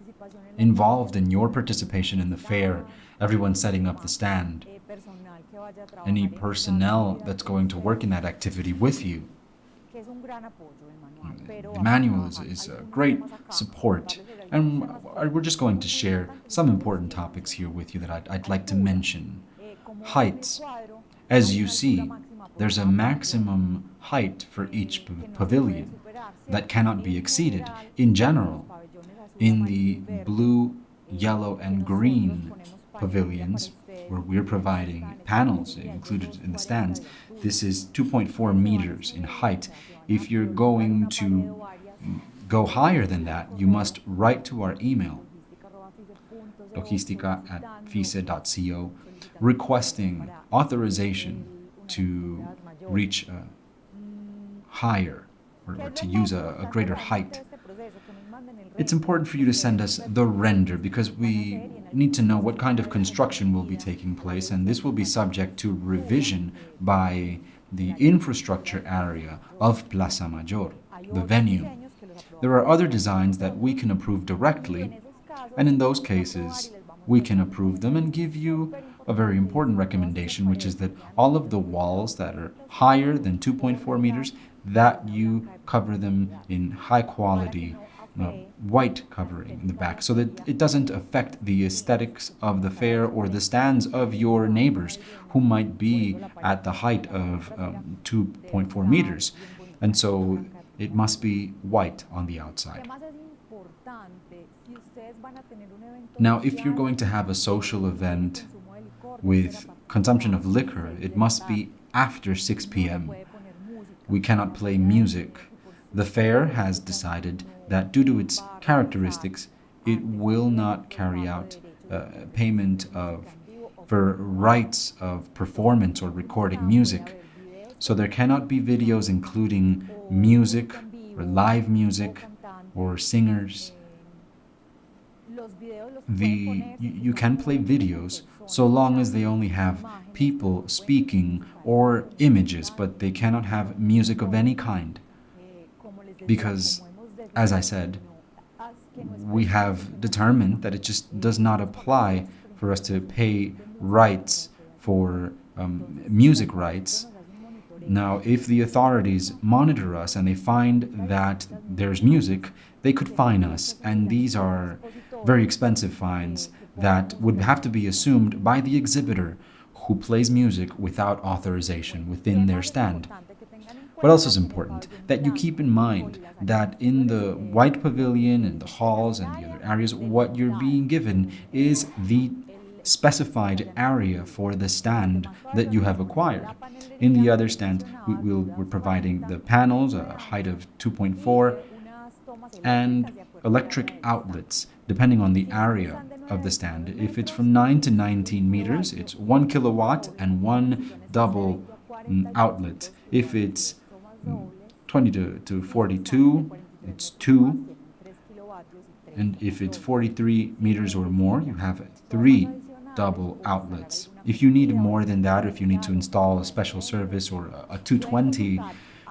involved in your participation in the fair, everyone setting up the stand, any personnel that's going to work in that activity with you. The manual is a great support, and we're just going to share some important topics here with you that I'd like to mention. Heights. As you see, there's a maximum height for each pavilion that cannot be exceeded. In general, in the blue, yellow, and green pavilions, where we're providing panels included in the stands, this is 2.4 meters in height. If you're going to go higher than that, you must write to our email, logistica@fise.co, requesting authorization to reach higher, or to use a greater height. It's important for you to send us the render, because we need to know what kind of construction will be taking place, and this will be subject to revision by the infrastructure area of Plaza Mayor, the venue. There are other designs that we can approve directly, and in those cases, we can approve them and give you a very important recommendation, which is that all of the walls that are higher than 2.4 meters, that you cover them in high quality white covering in the back, so that it doesn't affect the aesthetics of the fair or the stands of your neighbors who might be at the height of 2.4 meters. And so it must be white on the outside. Now, if you're going to have a social event with consumption of liquor, it must be after 6 p.m. We cannot play music. The fair has decided that due to its characteristics, it will not carry out payment for rights of performance or recording music. So there cannot be videos including music or live music or singers. You can play videos so long as they only have people speaking or images, but they cannot have music of any kind. Because, as I said, we have determined that it just does not apply for us to pay rights for music rights. Now, if the authorities monitor us and they find that there's music, they could fine us, and these are very expensive fines that would have to be assumed by the exhibitor who plays music without authorization within their stand. What else is important? That you keep in mind that in the white pavilion and the halls and the other areas, what you're being given is the specified area for the stand that you have acquired. In the other stands, we're providing the panels, a height of 2.4, and electric outlets depending on the area of the stand. If it's from 9 to 19 meters, it's 1 kilowatt and 1 double outlet. If it's 20 to 42, it's 2. And if it's 43 meters or more, you have 3 double outlets. If you need more than that, if you need to install a special service or a 220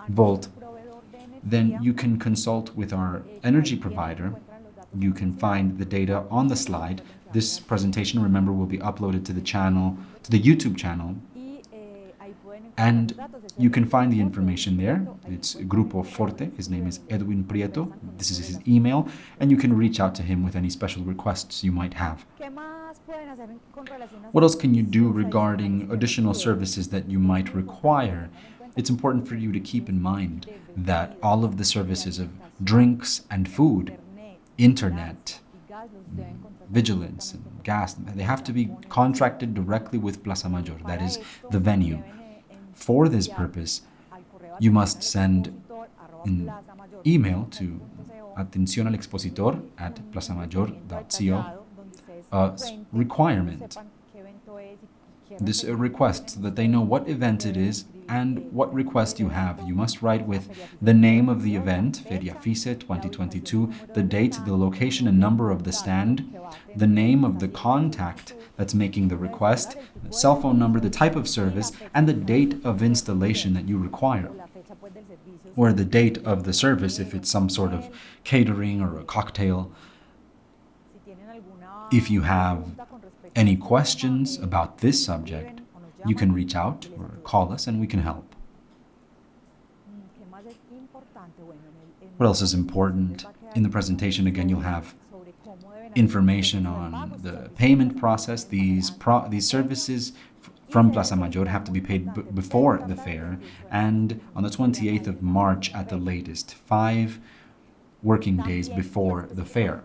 volt, then you can consult with our energy provider. You can find the data on the slide. This presentation, remember, will be uploaded to the channel, to the YouTube channel. And you can find the information there. It's Grupo Forte. His name is Edwin Prieto. This is his email. And you can reach out to him with any special requests you might have. What else can you do regarding additional services that you might require? It's important for you to keep in mind that all of the services of drinks and food, internet, vigilance, and gas, they have to be contracted directly with Plaza Mayor, that is the venue. For this purpose, you must send an email to atención al expositor at plazamayor.co requirement. This request so that they know what event it is and what request you have. You must write with the name of the event, Feria FISE 2022, the date, the location and number of the stand, the name of the contact that's making the request, the cell phone number, the type of service, and the date of installation that you require. Or the date of the service if it's some sort of catering or a cocktail. If you have any questions about this subject, you can reach out or call us and we can help. What else is important? In the presentation, again, you'll have information on the payment process. These services from Plaza Mayor have to be paid before the fair and on the 28th of March at the latest, 5 working days before the fair.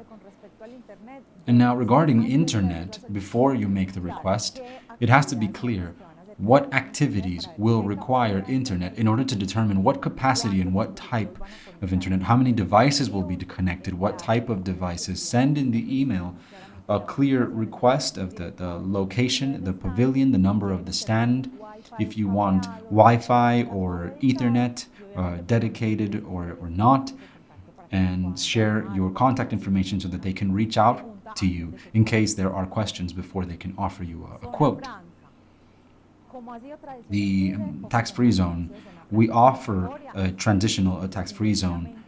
And now regarding internet, before you make the request, it has to be clear what activities will require internet in order to determine what capacity and what type of internet, how many devices will be connected, what type of devices. Send in the email a clear request of the location, the pavilion, the number of the stand, if you want Wi-Fi or Ethernet, dedicated or not, and share your contact information so that they can reach out to you in case there are questions before they can offer you a quote. The tax-free zone, we offer a transitional tax-free zone.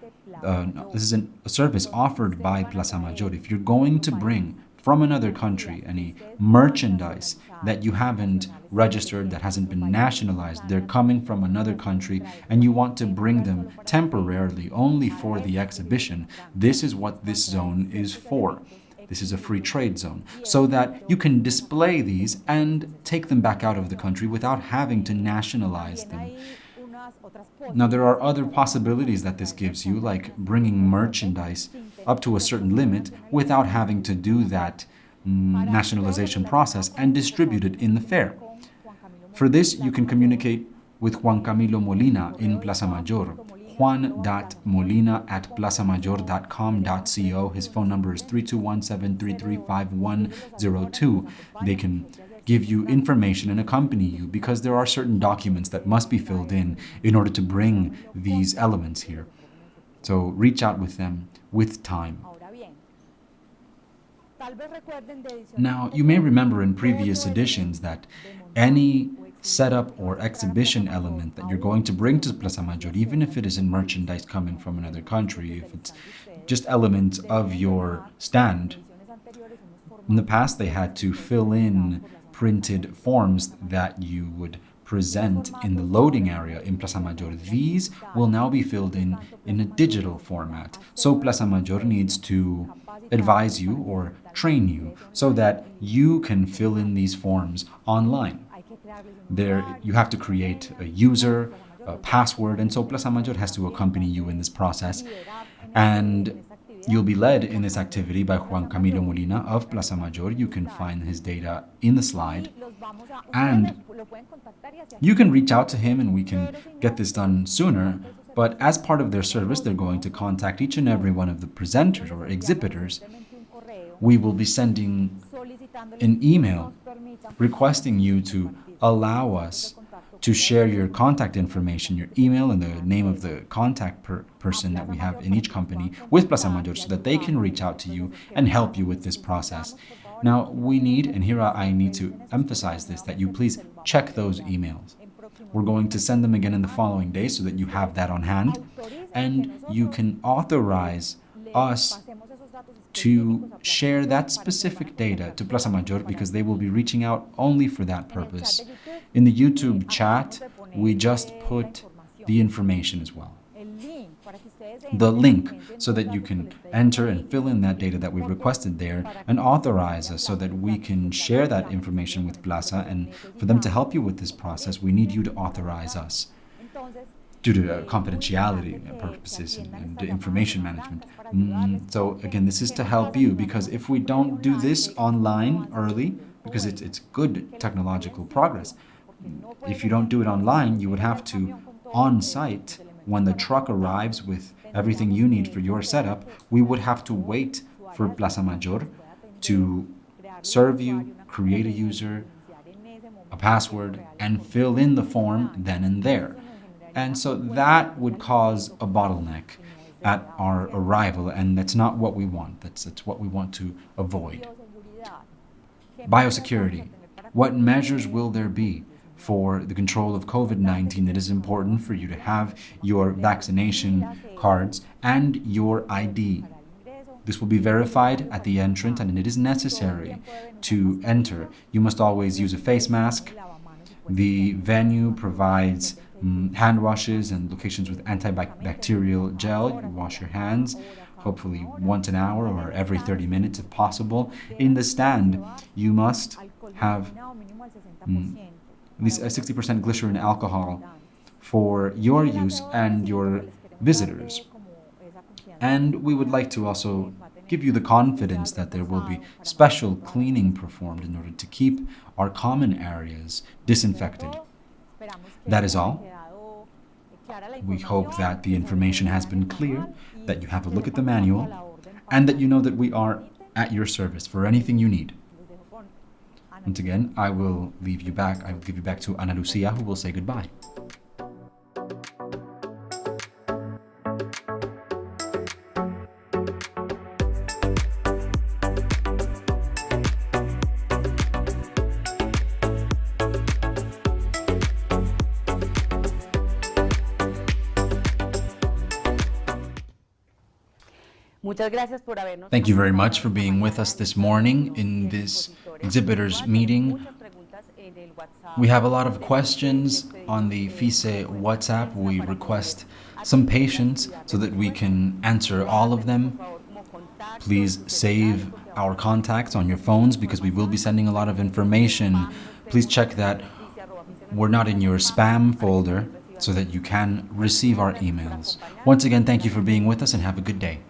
This is a service offered by Plaza Mayor. If you're going to bring from another country any merchandise that you haven't registered, that hasn't been nationalized, they're coming from another country, and you want to bring them temporarily only for the exhibition, this is what this zone is for. This is a free trade zone, so that you can display these and take them back out of the country without having to nationalize them. Now, there are other possibilities that this gives you, like bringing merchandise up to a certain limit without having to do that nationalization process and distribute it in the fair. For this, you can communicate with Juan Camilo Molina in Plaza Mayor. juan.molina@plazamayor.com.co. His phone number is 3217335102. They can give you information and accompany you because there are certain documents that must be filled in order to bring these elements here. So reach out with them with time. Now, you may remember in previous editions that any setup or exhibition element that you're going to bring to Plaza Mayor, even if it isn't merchandise coming from another country, if it's just elements of your stand, in the past they had to fill in printed forms that you would present in the loading area in Plaza Mayor. These will now be filled in a digital format. So Plaza Mayor needs to advise you or train you so that you can fill in these forms online. There, you have to create a user, a password, and so Plaza Mayor has to accompany you in this process. And you'll be led in this activity by Juan Camilo Molina of Plaza Mayor. You can find his data in the slide. And you can reach out to him and we can get this done sooner. But as part of their service, they're going to contact each and every one of the presenters or exhibitors we will be sending an email requesting you to allow us to share your contact information, your email and the name of the contact person that we have in each company with Plaza Mayor so that they can reach out to you and help you with this process. Now, we need, and here I need to emphasize this, that you please check those emails. We're going to send them again in the following days so that you have that on hand, and you can authorize us to share that specific data to Plaza Mayor because they will be reaching out only for that purpose. In the YouTube chat, we just put the information as well. The link so that you can enter and fill in that data that we requested there and authorize us so that we can share that information with Plaza, and for them to help you with this process, we need you to authorize us due to confidentiality purposes and information management. So again, this is to help you, because if we don't do this online early, because it's good technological progress, if you don't do it online, you would have to on-site, when the truck arrives with everything you need for your setup, we would have to wait for Plaza Mayor to serve you, create a user, a password, and fill in the form then and there. And so that would cause a bottleneck at our arrival, and that's not what we want. That's what we want to avoid. Biosecurity. What measures will there be for the control of COVID-19? It is important for you to have your vaccination cards and your ID. This will be verified at the entrance, and it is necessary to enter. You must always use a face mask. The venue provides hand washes and locations with antibacterial gel. You wash your hands, hopefully once an hour or every 30 minutes if possible. In the stand, you must have at least 60% glycerin alcohol for your use and your visitors. And we would like to also give you the confidence that there will be special cleaning performed in order to keep our common areas disinfected. That is all. We hope that the information has been clear, that you have a look at the manual, and that you know that we are at your service for anything you need. Once again, I will give you back to Ana Lucia, who will say goodbye. Thank you very much for being with us this morning in this exhibitors meeting. We have a lot of questions on the FISE WhatsApp. We request some patience so that we can answer all of them. Please save our contacts on your phones because we will be sending a lot of information. Please check that we're not in your spam folder so that you can receive our emails. Once again, thank you for being with us and have a good day.